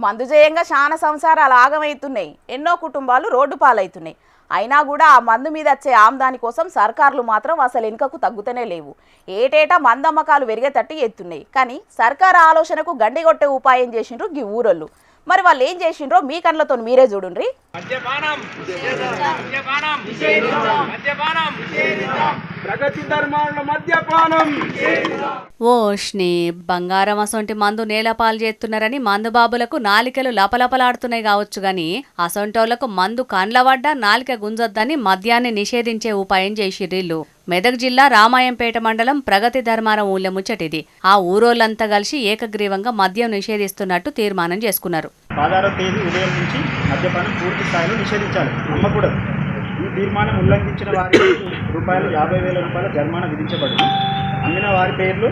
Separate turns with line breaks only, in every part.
మందు చేయంగా చాలా సంసారాలు ఆగమవుతున్నాయి, ఎన్నో కుటుంబాలు రోడ్డు పాలవుతున్నాయి. అయినా కూడా ఆ మందు మీద వచ్చే ఆమ్దాని కోసం సర్కార్లు మాత్రం అసలు వెనుకకు తగ్గుతూనే లేవు. ఏటేటా మందు అమ్మకాలు పెరిగేటట్టు ఎత్తున్నాయి. కానీ సర్కారు ఆలోచనకు గండి కొట్టే ఉపాయం చేసిండ్రు ఈ ఊరోళ్ళు. మరి వాళ్ళు ఏం చేసిండ్రో మీ కళ్ళతో మీరే చూడుండ్రి.
ఓష్ని బంగారం అసొంటి మందు నేలపాలు చేస్తున్నారని మందుబాబులకు నాలికలు లపలపలాడుతున్నాయి కావచ్చు గాని అసొంటోళ్లకు మందు కండ్ల పడ్డా నాలిక గుంజొద్దని మద్యాన్ని నిషేధించే ఉపాయం చేసిర్రిల్లు. మెదక్ జిల్లా రామాయంపేట మండలం ప్రగతి ధర్మారం ఊళ్ళ ముచ్చటిది. ఆ ఊరోళ్ళంతా కలిసి ఏకగ్రీవంగా మద్యం నిషేధిస్తున్నట్టు తీర్మానం చేసుకున్నారు.
16వ తేదీ ఉదయం నుంచి మద్యపానం పూర్తి స్థాయిలో నిషేధించాలి, అమ్మకూడదు. ఈ తీర్మానం ఉల్లంఘించిన వారికి ₹50,000 జరిమానా విధించబడింది. అమ్మిన వారి పేర్లు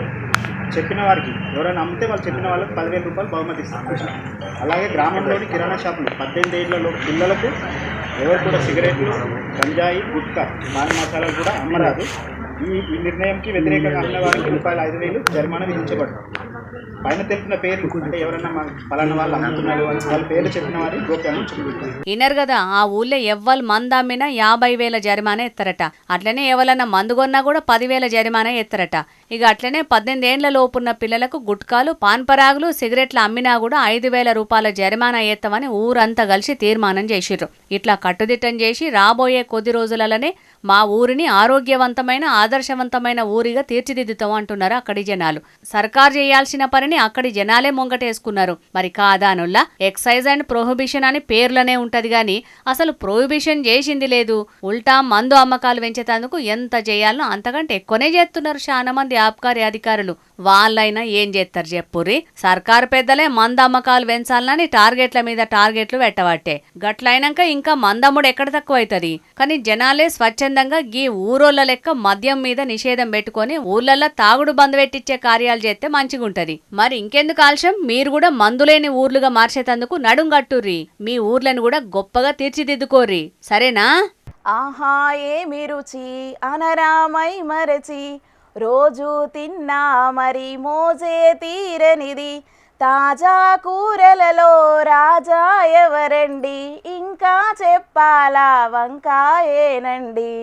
చెప్పిన వారికి, ఎవరైనా అమ్మితే వాళ్ళు చెప్పిన వాళ్ళకి ₹10,000 బహుమతి ఇస్తారు. అలాగే గ్రామంలోని కిరాణా షాపులు 18 ఏళ్లలో పిల్లలకు ఎవరు కూడా సిగరెట్లు, గంజాయి, గుట్కా, పాన్ మసాలాలు కూడా అమ్మరాదు. ఈ నిర్ణయంకి వ్యతిరేకంగా అమ్మిన వారికి ₹5,000 జరిమానా విధించబడింది. పైన తెలిపిన పేర్లు అంటే ఎవరైనా పలానా వాళ్ళు అమ్ముతున్నారు వాళ్ళ పేర్లు చెప్పిన వారి గోప్యంగా ఉంచుకుంటారు.
ఇన్నర్ కదా, ఆ ఊళ్ళో ఎవ్వరు మందు అమ్మినా 50,000 జరిమానా ఎత్తారట. అట్లనే ఎవరన్నా మందు కొన్నా కూడా 10,000 జరిమానా ఎత్తారట. ఇక అట్లనే 18 ఏళ్ల లోపున్న పిల్లలకు గుట్కాలు, పాన్పరాగులు, సిగరెట్లు అమ్మినా కూడా ₹5,000 జరిమానా ఎత్తమని ఊరంతా కలిసి తీర్మానం చేసిర్రు. ఇట్లా కట్టుదిట్టం చేసి రాబోయే కొద్ది రోజులలోనే మా ఊరిని ఆరోగ్యవంతమైన ఆదర్శవంతమైన ఊరిగా తీర్చిదిద్దుతాం అంటున్నారు అక్కడి జనాలు. సర్కార్ చేయాల్సిన పనిని అక్కడి జనాలే ముంగటేసుకున్నారు. మరి కాదానుల్లా ఎక్సైజ్ అండ్ ప్రొహిబిషన్ అని పేర్లనే ఉంటది గాని అసలు ప్రొహిబిషన్ చేసింది లేదు. ఉల్టా మందు అమ్మకాలు పెంచేందుకు ఎంత చేయాలనో అంతకంటే ఎక్కువనే చేస్తున్నారు చాలా మంది ఆబ్కారీ అధికారులు. వాళ్ళైనా ఏం చేస్తారు చెప్పుర్రి. సర్కారు పెద్దలే మందు అమ్మకాలు పెంచాలని టార్గెట్ల మీద టార్గెట్లు పెట్టబట్టే. గట్లయినాక ఇంకా మందమ్ముడు ఎక్కడ తక్కువ అవుతుంది. కానీ జనాలే స్వచ్ఛందంగా గీ ఊరోళ్ళ లెక్క మద్యం మీద నిషేధం పెట్టుకొని ఊర్లల్లో తాగుడు బంద్ పెట్టించే కార్యాలు చేస్తే మంచిగుంటది. మరి ఇంకెందుకు ఆలస్యం, మీరు కూడా మందులేని ఊర్లుగా మార్చేటందుకు నడుం కట్టుర్రి. మీ ఊర్లను కూడా గొప్పగా తీర్చిదిద్దుకోర్రి, సరేనా?
ఆహా ఏమి రుచి అనరామై మరచి, రోజు తిన్నా మరి మోజే తీరనిది, తాజా కూరలలో రాజా ఎవరండి, ఇంకా చెప్పాలా వంకాయేనండి.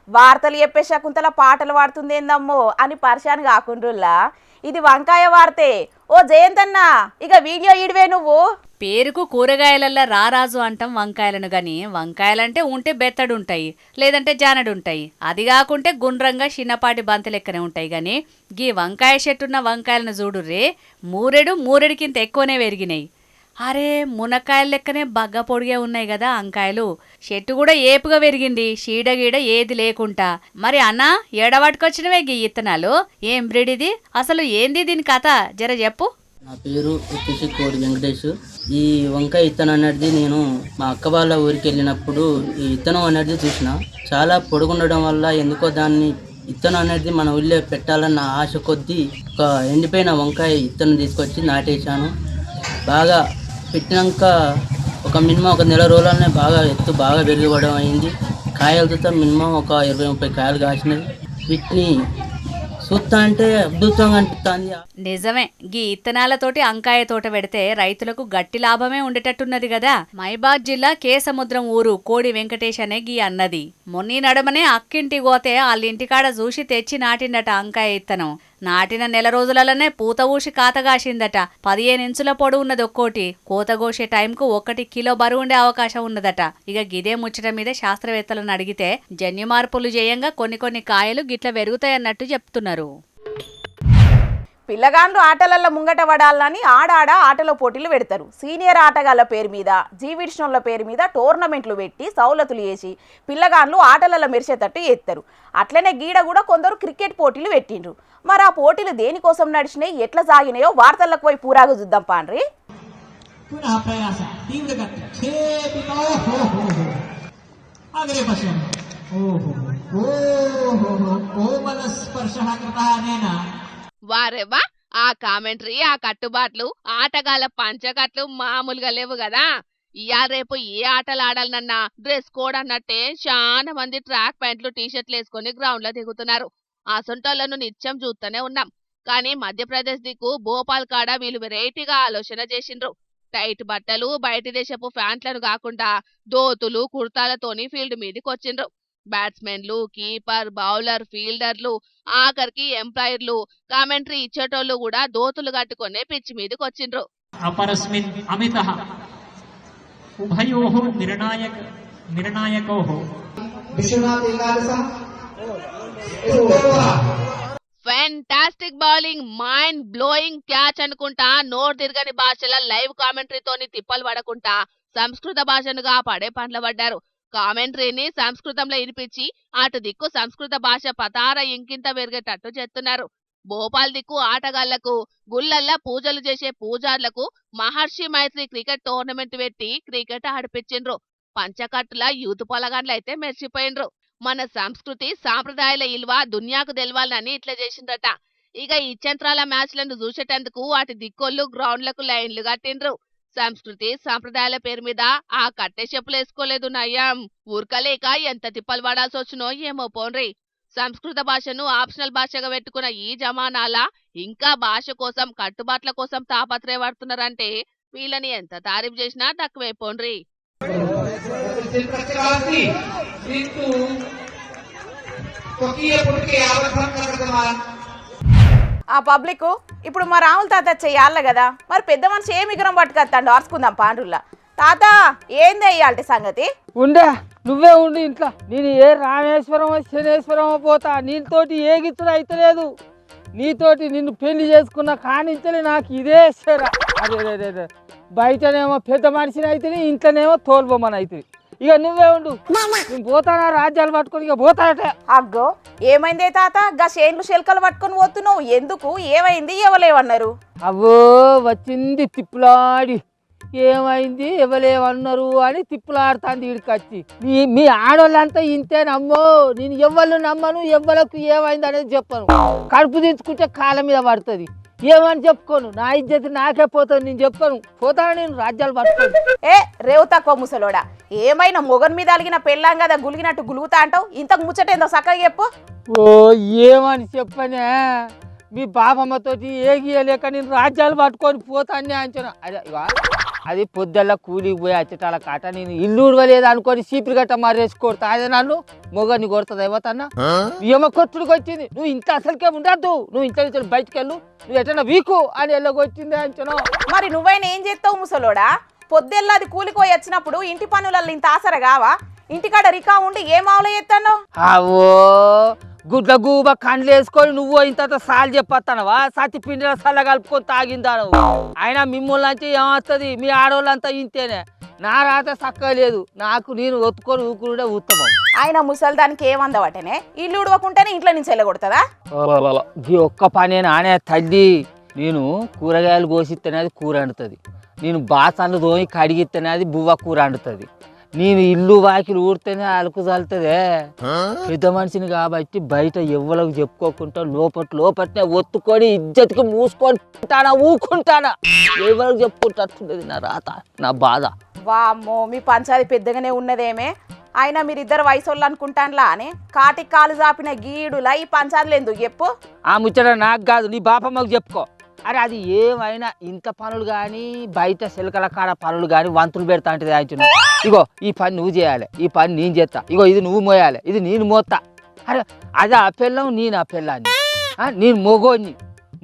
వార్తలు చెప్పే శకుంతల పాటలు పాడుతుందేందమ్మో అని పరిశాన్ కాకుండ్రుల్లా, ఇది వంకాయ వార్తే. ఓ జయంతన్న, ఇక వీడియో ఈడివే నువ్వు.
పేరుకు కూరగాయలల్లా రారాజు అంటాం వంకాయలను గాని వంకాయలంటే ఉంటే బెత్తడుంటాయి, లేదంటే జానడుంటాయి. అది కాకుంటే గుండ్రంగా చిన్నపాటి బంతి లెక్కనే ఉంటాయి. గాని గీ వంకాయ చెట్టున్న వంకాయలను చూడుర్రే, మూరెడికింత ఎక్కువనే పెరిగినాయి. అరే మునక్కాయల లెక్కనే బగ్గ పొడిగే ఉన్నాయి కదా వంకాయలు. చెట్టు కూడా ఏపుగా పెరిగింది, షీడగీడ ఏది లేకుండా. మరి అన్న ఎడవాటుకొచ్చినవే గీ ఇత్తనాలు, ఏం బ్రీడ్ ఇది, అసలు ఏంది దీని కథ జర చెప్పు.
నా పేరు వచ్చేసి కోడి వెంకటేష్. ఈ వంకాయ విత్తనం అనేది నేను మా అక్క వాళ్ళ ఊరికి వెళ్ళినప్పుడు ఈ విత్తనం అనేది చూసిన. చాలా పొడుగుండడం వల్ల ఎందుకో దాన్ని విత్తనం అనేది మన ఊళ్ళో పెట్టాలన్న ఆశ కొద్దీ ఒక ఎండిపోయిన వంకాయ విత్తనం తీసుకొచ్చి నాటేశాను. బాగా పెట్టినాక మినిమం ఒక నెల రోజులనే బాగా ఎత్తు బాగా పెరిగిపోవడం అయింది. కాయలతో మినిమం ఒక 20-30 కాయలు కాసినాయి. వీటిని చూస్తా అంటే అద్భుతంగా అనిపిస్తుంది.
నిజమే, గీ ఇత్తనాలతోటి వంకాయ తోట పెడితే రైతులకు గట్టి లాభమే ఉండేటట్టున్నది కదా. మైబాద్ జిల్లా కేసముద్రం ఊరు కోడి వెంకటేష్ అనే గీ అన్నది. మొన్నీ నడమనే అక్కింటి పోతే వాళ్ళింటికాడ చూసి తెచ్చి నాటిండట వంకాయ ఇత్తనం. నాటిన నెల రోజులలోనే పూత ఊసి కాతగాసిందట. 15 ఇంచుల పొడవు ఉన్నది ఒక్కోటి. కోతగోసే టైంకు 1 కిలో బరువు ఉండే అవకాశం ఉన్నదట. ఇక గిదే ముచ్చట మీద శాస్త్రవేత్తలను అడిగితే జన్యు మార్పులు చేయంగా కొన్ని కాయలు గిట్ల పెరుగుతాయన్నట్టు చెప్తున్నారు.
పిల్లగాండ్లు ఆటలల్లో ముంగట పడాలని ఆడాడ ఆటలో పోటీలు పెడతారు. సీనియర్ ఆటగాళ్ల పేరు మీద, జీవిడిషన్ల పేరు మీద టోర్నమెంట్లు పెట్టి సౌలతులు చేసి పిల్లగాండ్లు ఆటలలో మెరిసేటట్టు చేస్తారు. అట్లనే గీడ కూడా కొందరు క్రికెట్ పోటీలు పెట్టిండ్రు. మరి ఆ పోటీలు దేనికోసం నడిచినాయి, ఎట్లా సాగినాయో వార్తలకు పోయి పూరాగా చూద్దాం పాండ్రి.
వారెవ్వా, ఆ కామెంటరీ, ఆ కట్టుబాట్లు, ఆటగాళ్ళ పంచకట్లు మామూలుగా లేవు కదా. ఇయాల రేపు ఏ ఆటలు ఆడాలన్నా డ్రెస్ కోడ్ అన్నట్టే చాలా మంది ట్రాక్ ప్యాంట్లు, టీషర్ట్లు వేసుకుని గ్రౌండ్ లో దిగుతున్నారు. అసొంటోళ్లను నిత్యం చూస్తూనే ఉన్నాం. కానీ మధ్యప్రదేశ్ దిక్కు భోపాల్ కాడ వీళ్ళు వెరైటీగా ఆలోచన చేసిండ్రు. టైట్ బట్టలు బయటి దేశపు ఫ్యాంట్లను కాకుండా దోతులు కుర్తాలతోని ఫీల్డ్ మీదకి వచ్చిండ్రు. బ్యాట్స్మెన్లు, కీపర్, బౌలర్, ఫీల్డర్లు, ఆఖరికి ఎంపైర్లు, కామెంటరీ ఇచ్చేటోళ్ళు కూడా దోతులు కట్టుకునే పిచ్చి మీదకి వచ్చిండ్రు.
अपरस्मिन् अमितः उभयोः निर्णायकौ
fantastic bowling, mind blowing catch అనుకుంటా నోరు తిరగని భాషల లైవ్ కామెంటరీతోని తిప్పలు పడకుండా సంస్కృత భాషనుగా పడే పండ్ల పడ్డారు. కామెంటరీని సంస్కృతంలో వినిపించి అటు దిక్కు సంస్కృత భాష పతార ఇంకింత పెరిగేటట్టు చేస్తున్నారు. భోపాల్ దిక్కు ఆటగాళ్లకు, గుళ్ళల్లా పూజలు చేసే పూజార్లకు మహర్షి మైత్రి క్రికెట్ టోర్నమెంట్ పెట్టి క్రికెట్ ఆడిపించిండ్రు. పంచకట్టుల యూత్ పొలగాండ్లయితే మెరిసిపోయిండ్రు. మన సంస్కృతి సాంప్రదాయాల ఇల్వ దునియాకు తెలవాలని ఇట్లా చేసిండ్రట. ఇక ఇచ్చంత్రాల మ్యాచ్లను చూసేటందుకు వాటి దిక్కోళ్ళు గ్రౌండ్లకు లైన్లు కట్టిండ్రు. సంస్కృతి సాంప్రదాయాల పేరు మీద ఆ కట్టె చెప్పులు వేసుకోలేదు నయ్యం. ఊరకలేక ఎంత తిప్పలు పడాల్సి వచ్చినో ఏమో పోన్రి. సంస్కృత భాషను ఆప్షనల్ భాషగా పెట్టుకున్న ఈ జమానాల ఇంకా భాష కోసం కట్టుబాట్ల కోసం తాపత్రయపడుతున్నారంటే వీళ్ళని ఎంత తారీఫ్ చేసినా తక్కువే పోన్రి.
ఆ పబ్లిక్ ఇప్పుడు మా రాముల తాత చెయ్యాల కదా, మరి పెద్ద మనిషి ఏ మిగరం పట్టుకొస్తాడు ఆర్చుకుందాం పాండ్రుల్లా. తాత ఏంది అయ్యాలి సంగతి?
ఉండే నువ్వే ఉండి ఇంట్లో. నేను ఏ రామేశ్వరమో శనేశ్వరమో పోతా, నీతోటి ఏ గిత్తుడు అయితలేదు. నీతోటి నిన్ను పెళ్లి చేసుకున్న కానించలే నాకు ఇదే సరే. అదే బయటనేమో పెద్ద మనిషిని అయితే, ఇంట్లోనేమో తోలుబొమ్మని అవుతుంది. ఇక నువ్వే ఉండు, నేను పోతానా రాజ్యాలు పట్టుకొని ఇక పోతాడట.
అగ్గో ఏమైందే తాత, గా చేన్లు శెల్కలు పట్టుకొని పోతున్నావు ఎందుకు? ఏమైంది? ఎవలేమన్నారు?
అవ్వో వచ్చింది తిప్పులాడి. ఏమైంది ఎవలేమన్నారు అని తిప్పులాడుతాంది వీడికి వచ్చి. మీ ఆడోళ్ళంతా ఇంతే నమ్మో. నేను ఎవ్వరు నమ్మను, ఎవ్వరకు ఏమైంది అనేది చెప్పను. కడుపు దించుకుంటే కాళ్ళ మీద పడుతుంది. ఏమని చెప్పుకోను, నా ఇజ్జత్ నాకే పోతుంది. నేను చెప్పను, పోతాను నేను రాజ్యాలు పట్టుకోను.
ఏ రేవు తక్కువ ముసలోడా, ఏమైనా మొగన్ మీద అలిగిన పెళ్ళాం కదా గులిగినట్టు గులుగుతా అంటావు. ఇంతకు ముచ్చటేందో చక్కగా చెప్పు.
ఓ ఏమని చెప్పనే, మీ బాబమ్మతోటి ఏగియలేక నేను రాజ్యాలు పట్టుకొని పోతానే అంచనా. అది పొద్దుల్ల కూలికి పోయి అచ్చటాల కాట. నేను ఇల్లు ఉడవలేదు అనుకొని చీపురు గట్ట మారేసి కొడతా. అదే నన్ను మొగని కొడుతుంది ఏమోతన్నా. ఏమో కొట్టుడికి వచ్చింది. నువ్వు ఇంత అసలుకే ఉండద్దు, నువ్వు ఇంత నుంచి బయటికి వెళ్ళు, నువ్వు ఎట్లా వీకు అని వెళ్ళగొచ్చింది అంచనా.
మరి నువ్వైనా ఏం చేస్తావు ముసలోడా? పొద్దెల్లాది కూలికి పోయి వచ్చినప్పుడు ఇంటి పనులలో ఇంత ఆసర కావా? ఇంటికాడ రికా ఉండి ఏ మావులో చేస్తాను?
అవో గుడ్ల గూబ కండ్లు వేసుకొని నువ్వు ఇంత సాలు చెప్పొస్తానవా? సతి పిండిలో సల్ల కలుపుకొని తాగిందా నువ్వు? అయినా మిమ్మల్ని అంటే ఏమొస్తుంది, మీ ఆడవాళ్ళంతా ఇంతేనే. నా రాత చక్కగా లేదు, నాకు నేను ఒత్తుకొని ఊకుడే ఉత్తమం.
ఆయన ముసలిదానికి ఏమందవటనే ఇల్లు ఉడవకుంటేనే ఇంట్లో నుంచి వెళ్ళగొడుతుందా?
ఈ ఒక్క పనే నానే తల్లి. నేను కూరగాయలు కోసిస్తేనే అది కూర వండుతుంది. నేను బాసన్లు తోమి కడిగిస్తేనే అది బువ్వ కూర వండుతుంది. నేను ఇల్లు వాకిలు ఊడితేనే అలుకు చల్లుతుందే. పెద్ద మనిషిని కాబట్టి బయట ఎవ్వలకు చెప్పుకోకుండా లోపట్నే ఒత్తుకొని ఇజ్జతికి మూసుకొని ఊకుంటానా. ఎవరికి చెప్పుకుంటున్నది నా రాత, నా బాధ.
వామ్మో మీ పంచాది పెద్దగానే ఉన్నదేమే. అయినా మీరిద్దరు వయసోళ్ళు అనుకుంటానులా అని కాటికి కాలు చాపిన గీడులా ఈ పంచాదులు ఎందుకు చెప్పు?
ఆ ముచ్చట నాకు కాదు, నీ బాపమ్మకు చెప్పుకో. అరే అది ఏమైనా ఇంత పనులు కానీ బయట చిలకల కాడ పనులు కానీ వంతులు పెడతా అంటే ఆయన. ఇగో ఈ పని నువ్వు చేయాలి, ఈ పని నేను చేస్తా, ఇగో ఇది నువ్వు మోయాలి, ఇది నేను మోస్తా. అరే అది ఆ పిల్లం, నేను ఆ పిల్లాన్ని. నేను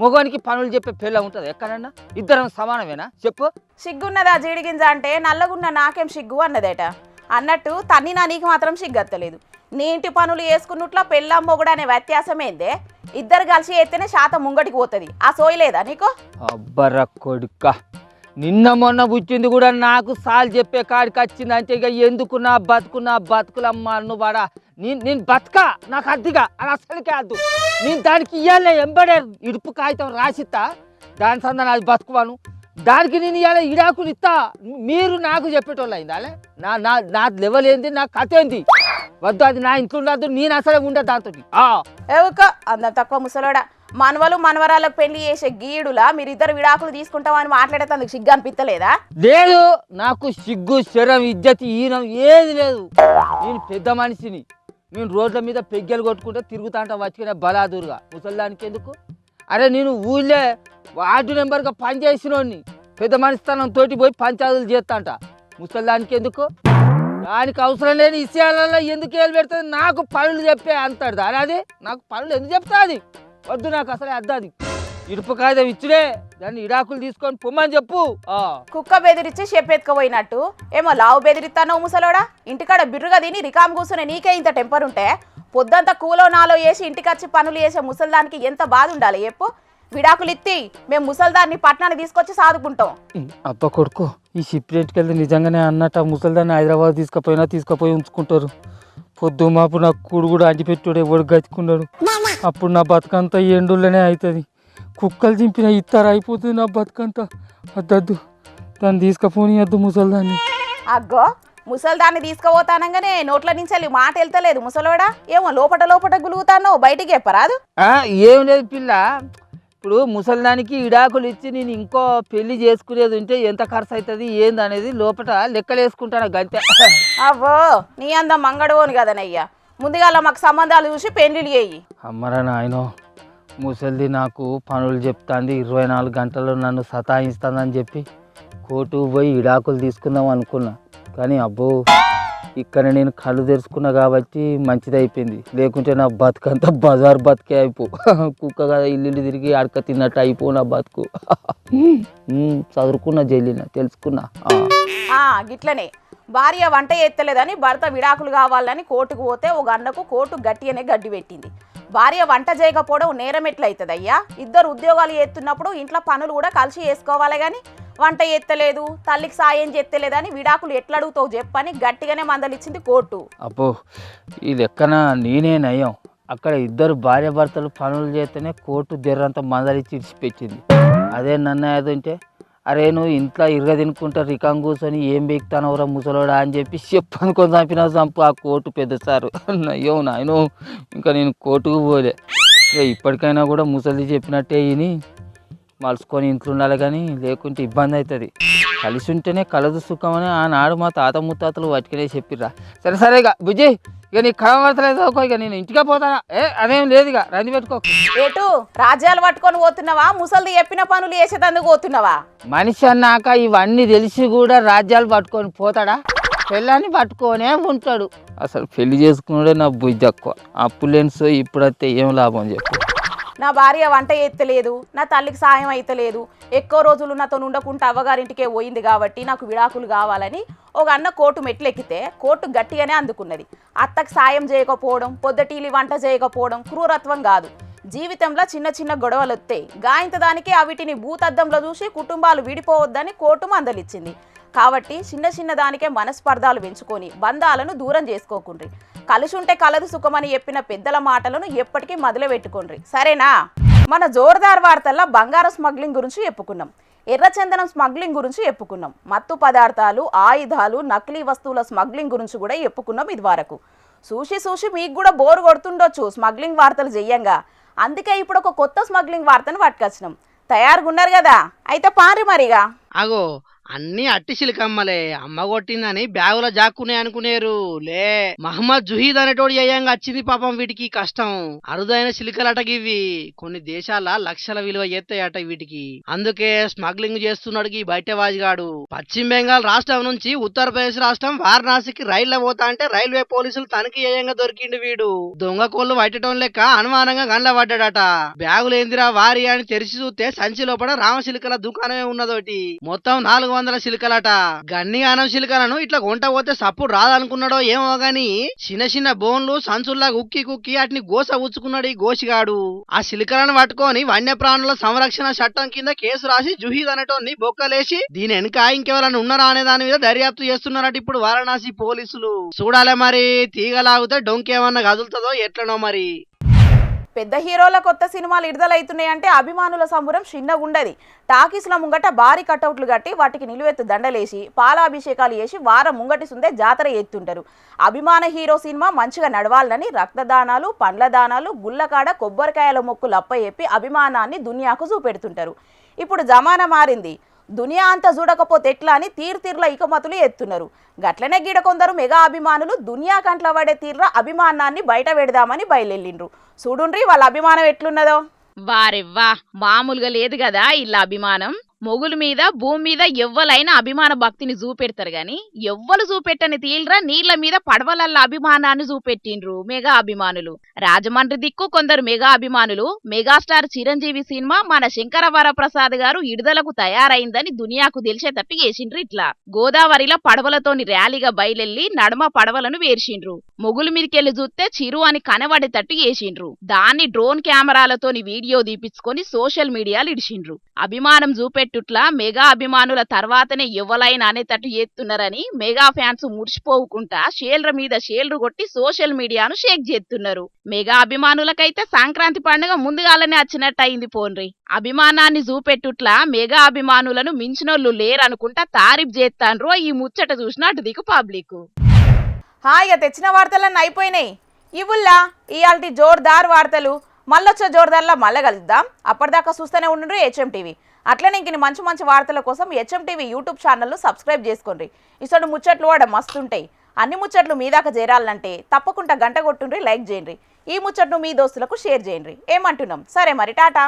మొగోనికి పనులు చెప్పే పిల్ల ఉంటుంది ఎక్కడన్నా? ఇద్దరం సమానమేనా చెప్పు?
సిగ్గున్నదా జీడిగింజ అంటే నల్లగున్న నాకేం సిగ్గు అన్నదేట. అన్నట్టు తన్నినా నీకు మాత్రం సిగ్గత్తలేదు. నీ ఇంటి పనులు వేసుకున్నట్లా పెళ్ళాం మొగుడు అనే వ్యత్యాసమేందే? ఇద్దరు కలిసి ఎత్తేనే శాతం ముంగటికి పోతుంది. ఆ సోయలేదా నీకు?
అబ్బర కొడుక, నిన్న మొన్న పుట్టింది కూడా నాకు సాల్ చెప్పే కాడికి వచ్చింది అంటే ఇక ఎందుకు నా బతుకులమ్మా నువ్వు వాడా. నేను బతకా, నాకు అద్దిగా అని అసలుకే అద్దు. నేను దానికి ఇవ్వాలి ఎంబడే ఇడుపు కాగితం రాసిస్తా, దాని సంద నాది బతుకువాను. దానికి నేను ఇవాళ ఇడాకులు ఇస్తా. మీరు నాకు చెప్పేటోళ్ళు అయిందాలే. నా లెవెల్ ఏంది, నా కథ ఏంది? వద్దు, అది నా ఇంట్లో ఉండద్దు, నేను అసలే ఉండదు దాంతో.
ఏవుకో అంత తక్కువ ముసలోడా. మనవలు మనవరాలకు పెళ్లి చేసే గీడులా మీరిద్దరు విడాకులు తీసుకుంటామని మాట్లాడేందుకు సిగ్గు అనిపించలేదా?
లేదు, నాకు సిగ్గు శరం ఇజ్జతి ఈనం ఏది లేదు. నేను పెద్ద మనిషిని. నేను రోడ్ల మీద పెగ్గెలు కొట్టుకుంటే తిరుగుతా అంట వచ్చిన బలాదూరుగా. ముసలిదానికి ఎందుకు? అరే నేను ఊళ్ళే వార్డు నెంబర్గా పనిచేసినోడిని. పెద్ద మనిషితనం తోటి పోయి పంచాయతీలు చేస్తా అంట. ముసలిదానికి ఎందుకు? దానికి అవసరం లేని విషయాలలో ఎందుకు ఏలు పెడుతుంది? నాకు పనులు చెప్పే అంటాడు దాని. అది నాకు పనులు ఎందుకు చెప్తా? అది వద్దు, నాకు అసలే అద్దాది. ఇడుపు కాగితం ఇచ్చుడే, దాన్ని ఇడాకులు తీసుకొని పొమ్మని చెప్పు.
కుక్క బెదిరించి చెప్పెత్తుకపోయినట్టు ఏమో లావు బెదిరిస్తానో ముసలోడా. ఇంటికాడ బిర్రుగా తిని రికామ్ కూర్చునే నీకే ఇంత టెంపర్ ఉంటే పొద్దంతా కూలో నాలో వేసి ఇంటికొచ్చి పనులు చేసే ముసల్దానికి ఎంత బాధ ఉండాలి చెప్పు. విడాకులు ఇత్తి మేము ముసల్దాన్ని పట్టణాన్ని తీసుకొచ్చి సాదుకుంటాం.
అబ్బా కొడుకు, ఈ షిప్రేట్కి వెళ్తే నిజంగానే అన్నట్టు ఆ ముసలిదాన్ని హైదరాబాద్ తీసుకుపోయి ఉంచుకుంటారు. పొద్దు మాపు నాకు కూడు కూడా అంటిపెట్టాడు, ఎవడు గచ్చుకున్నాడు. అప్పుడు నా బతుకంతా ఎండుల్లోనే అవుతుంది. కుక్కలు చింపిన ఇత్తారు అయిపోతుంది నా బతుకంతా. వద్దద్దు, దాన్ని తీసుకుపోని వద్దు ముసలిదాన్ని.
అగ్గో ముసల్దాన్ని తీసుకుపోతానంగానే నోట్ల నుంచి వెళ్ళి మాట వెళ్తలేదు ముసలోడా. ఏమో లోపట గులుగుతానో బయటికి చెప్పరాదు.
ఏం లేదు పిల్ల, ఇప్పుడు ముసలిదానికి ఇడాకులు ఇచ్చి నేను ఇంకో పెళ్లి చేసుకునేది ఉంటే ఎంత ఖర్చు అవుతుంది ఏంది అనేది లోపల లెక్కలేసుకుంటాను గంతే.
అవ్వో నీ అందం మంగడవోను కదనయ్యా. ముందుగా మాకు సంబంధాలు చూసి పెళ్లిళ్ళు చేయి.
అమ్మరా నాయనో, ముసలిది నాకు పనులు చెప్తాంది, 24 గంటలు నన్ను సతాయిస్తుందని చెప్పి కోర్టుకు పోయి ఇడాకులు తీసుకుందాం అనుకున్నా. కానీ అబ్బో, ఇక్కడ నేను కళ్ళు తెరుచుకున్నా కాబట్టి మంచిది అయిపోయింది. లేకుంటే నా బతుకంతా బజార్ బతికే అయిపో. కుక్క కదా ఇల్లు తిరిగి అడక తిన్నట్టు అయిపో నా బతుకు. చదువుకున్నా జైలిన తెలుసుకున్నా.
గిట్లనే భార్య వంట ఎత్తలేదని భర్త విడాకులు కావాలని కోర్టుకు పోతే ఒక అన్నకు కోర్టు గట్టిగానే గడ్డి పెట్టింది. భార్య వంట చేయకపోవడం నేరం ఎట్లయితుంది అయ్యా? ఇద్దరు ఉద్యోగాలు చేస్తున్నప్పుడు ఇంట్లో పనులు కూడా కలిసి చేసుకోవాలి. కానీ వంట ఎత్తలేదు, తల్లికి సాయం చేస్తలేదని విడాకులు ఎట్లా అడుగుతావు చెప్పని గట్టిగానే మందలిచ్చింది కోర్టు.
అబ్బో, ఈ లెక్కన నేనే నయం. అక్కడ ఇద్దరు భార్య భర్తలు పనులు చేస్తేనే కోర్టు జర్రంతా మందలిచ్చి ఇడిచిపెట్టింది. అదే నన్ను ఏదంటే, అరే నువ్వు ఇంట్లో ఇరగ తినుకుంటా రికాం కూర్చొని ఏం బీక్తానవరా ముసలోడా అని చెప్పి చెప్పనుకొని చంపినా చంపు ఆ కోర్టు పెద్ద సారు. అయ్యో నాయనో, ఇంకా నేను కోర్టుకు పోలే. ఇప్పటికైనా కూడా ముసలి చెప్పినట్టే విని మలుసుకొని ఇంట్లో ఉండాలి. కానీ లేకుంటే ఇబ్బంది అవుతుంది. కలిసి ఉంటేనే కలదు సుఖం అని ఆనాడు మా తాత ముత్తాతలు వాటికనే చెప్పిర్రా. సరేగా బుజ్జి, ఇక నీకు కలవడతలేదు, ఇక నేను ఇంటికే పోతానా? అదేం లేదు, ఇక రంది పెట్టుకో.
ఏటు రాజ్యాలు పట్టుకొని పోతున్నావా? ముసలిది చెప్పిన పనులు చేసేటందుకు పోతున్నావా?
మనిషి అన్నాక ఇవన్నీ తెలిసి కూడా రాజ్యాలు పట్టుకొని పోతాడా? పెళ్ళాన్ని పట్టుకొనే ఉంటాడు. అసలు పెళ్లి చేసుకున్నాడే నా బుజ్జి ఎక్కువ. అప్పులేని సో ఇప్పుడైతే ఏం లాభం చెప్పు.
నా భార్య వంట ఎత్తలేదు, నా తల్లికి సాయం అయితలేదు, ఎక్కువ రోజులు నాతో ఉండకుండా అవ్వగారింటికే పోయింది కాబట్టి నాకు విడాకులు కావాలని ఒక అన్న కోర్టు మెట్లెక్కితే కోర్టు గట్టిగానే అందుకున్నది. అత్తకు సాయం చేయకపోవడం, పొద్దుటీలి వంట చేయకపోవడం క్రూరత్వం కాదు. జీవితంలో చిన్న గొడవలు వస్తాయి. గాయంత దానికి వీటిని భూతద్దంలో చూసి కుటుంబాలు విడిపోవద్దని కోర్టు మందలిచ్చింది. కాబట్టి చిన్న దానికే మనస్పర్ధాలు పెంచుకొని బంధాలను దూరం చేసుకోకుండ్రి. కలిసి ఉంటే కలదు సుఖమని చెప్పిన పెద్దల మాటలను ఎప్పటికీ మొదలు పెట్టుకోండి, సరేనా? మన జోర్దార్ వార్తల్లో బంగారం స్మగ్లింగ్ గురించి చెప్పుకున్నాం, ఎర్రచందనం స్మగ్లింగ్ గురించి చెప్పుకున్నాం, మత్తు పదార్థాలు, ఆయుధాలు, నకిలీ వస్తువుల స్మగ్లింగ్ గురించి కూడా చెప్పుకున్నాం. ఇది వరకు చూసి మీకు కూడా బోరు కొడుతుండొచ్చు స్మగ్లింగ్ వార్తలు చెయ్యంగా. అందుకే ఇప్పుడు ఒక కొత్త స్మగ్లింగ్ వార్తను పట్టుకొచ్చినాం. తయారుగా ఉన్నారు కదా? అయితే పారి మరిగా.
అగో అన్ని అట్టి సిలికమ్మలే, అమ్మ కొట్టిందని బ్యాగుల జాక్కునే అనుకునేరు. లే, మహమ్మద్ జుహీద్ అనేటోడు చేయంగా వచ్చింది పాపం వీటికి కష్టం. అరుదైన సిలికలటగివి కొన్ని దేశాల లక్షల విలువ ఎత్తాయట వీటికి. అందుకే స్మగ్లింగ్ చేస్తున్నాడు ఈ బయటవాజిగాడు. పశ్చిమ బెంగాల్ రాష్ట్రం నుంచి ఉత్తరప్రదేశ్ రాష్ట్రం వారణాసికి రైళ్ల పోతా అంటే రైల్వే పోలీసులు తనకి చేయంగా దొరికిండు వీడు. దొంగ కోళ్లు పట్టడం లెక్క అనుమానంగా గండ్ల పడ్డాడట. బ్యాగులు ఏందిరా వారి అని తెరిచి చూస్తే సంచి లోపల రామశిలికల దుకాణమే ఉన్నదోటి. మొత్తం 400 సిలికలట. గన్నిగానం సిలికలను ఇట్లా కొంట పోతే సప్పుడు రాదనుకున్నాడో ఏమో గాని చిన్న బోన్లు సంచుల్లా కుక్కి వాటిని గోస ఉచ్చుకున్నాడు ఈ గోసిగాడు. ఆ సిలికలను పట్టుకొని వన్యప్రాణుల సంరక్షణ చట్టం కింద కేసు రాసి జుహీద్ అనేటోని బొక్కలేసి దీని వెనక ఇంకెవరైనా ఉన్నారా అనే దాని మీద దర్యాప్తు చేస్తున్నారట ఇప్పుడు వారణాసి పోలీసులు. చూడాలే మరి, తీగలాగితే డొంకేమన్నా కదులుతుందో ఎట్లనో మరి.
పెద్ద హీరోల కొత్త సినిమాలు విడుదలవుతున్నాయంటే అభిమానుల సంబరం చిన్నగుండది. టాకీస్ల ముంగట భారీ కటౌట్లు కట్టి వాటికి నిలువెత్తు దండలేసి పాలాభిషేకాలు చేసి వారం ముంగటి సుందే జాతర ఎత్తుంటారు. అభిమాన హీరో సినిమా మంచిగా నడవాలని రక్తదానాలు, పండ్ల దానాలు, గుళ్ళకాడ కొబ్బరికాయల మొక్కులు అప్పచెప్పి అభిమానాన్ని దునియాకు చూపెడుతుంటారు. ఇప్పుడు జమానా మారింది. దునియా అంతా చూడకపోతే ఎట్లా అని తీర్ల ఇకమతులు ఎత్తున్నారు. గట్లనే గీడ కొందరు మెగా అభిమానులు దునియా కంట్ల పడే తీర్ల అభిమానాన్ని బయట పెడదామని బయలుదేరిండ్రు. చూడుండ్రి వాళ్ళ అభిమానం ఎట్లున్నదో.
వారెవ్వా, మామూలుగా లేదు కదా ఇళ్ళ అభిమానం.
మొగుల మీద భూమి మీద ఎవ్వలైనా అభిమాన భక్తిని చూపెడతారు గాని ఎవ్వలు చూపెట్టని తీల్రా నీళ్ల మీద పడవలల్ల అభిమానాన్ని చూపెట్టిండ్రు మెగా అభిమానులు. రాజమండ్రి దిక్కు కొందరు మెగా అభిమానులు మెగాస్టార్ చిరంజీవి సినిమా మన శంకర వరప్రసాద్ గారు విడుదలకు తయారైందని దునియాకు తెలిసేటట్టు చేసిండ్రు. ఇట్లా గోదావరిలో పడవలతోని ర్యాలీగా బయలెల్లి నడమ పడవలను వేర్చిండ్రు. మొగుల మీదకెళ్లి చూస్తే చిరు అని కనబడేటట్టు చేసిండ్రు. దాన్ని డ్రోన్ కెమెరాలతోని వీడియో తీపించుకొని సోషల్ మీడియాలో ఇడిచిండ్రు. అభిమానం చూపెట్టుట్లా మెగా అభిమానుల తర్వాతనే ఎవలైనా అనేటట్టు చేస్తున్నారని మెగా ఫ్యాన్స్ మురిసిపోవుకుంటా షేల్ర మీద షేల్రు కొట్టి సోషల్ మీడియాను షేక్ చేస్తున్నారు. మెగా అభిమానులకైతే సంక్రాంతి పండుగ ముందుగాలనే వచ్చినట్టు అయింది. పోన్రి అభిమానాన్ని చూపెట్టుట్లా మెగా అభిమానులను మించినోళ్ళు లేరనుకుంటా తారీఫ్ చేస్తాండ్రు. ఈ ముచ్చట చూసినట్టు దిక్కు పబ్లిక్.
ఇక తెచ్చిన వార్తలన్నీ అయిపోయినాయి. ఇవుల్లా ఇయాల్టి జోర్దార్ వార్తలు మళ్ళొచ్చే జోర్దార్లా మళ్ళీ కలుద్దాం. అప్పటిదాకా చూస్తూనే ఉండండి హెచ్ఎం టీవీ. అట్లనే ఇంక మంచి మంచి వార్తల కోసం హెచ్ఎం టీవీ యూట్యూబ్ ఛానల్ను సబ్స్క్రైబ్ చేసుకోండి. ఇసడు ముచ్చట్లు కూడా మస్తుంటాయి. అన్ని ముచ్చట్లు మీ దాకా చేరాలంటే తప్పకుండా గంట కొట్టుండ్రి, లైక్ చేయండి. ఈ ముచ్చట్ను మీ దోస్తులకు షేర్ చేయండి. ఏమంటున్నాం? సరే మరి, టాటా.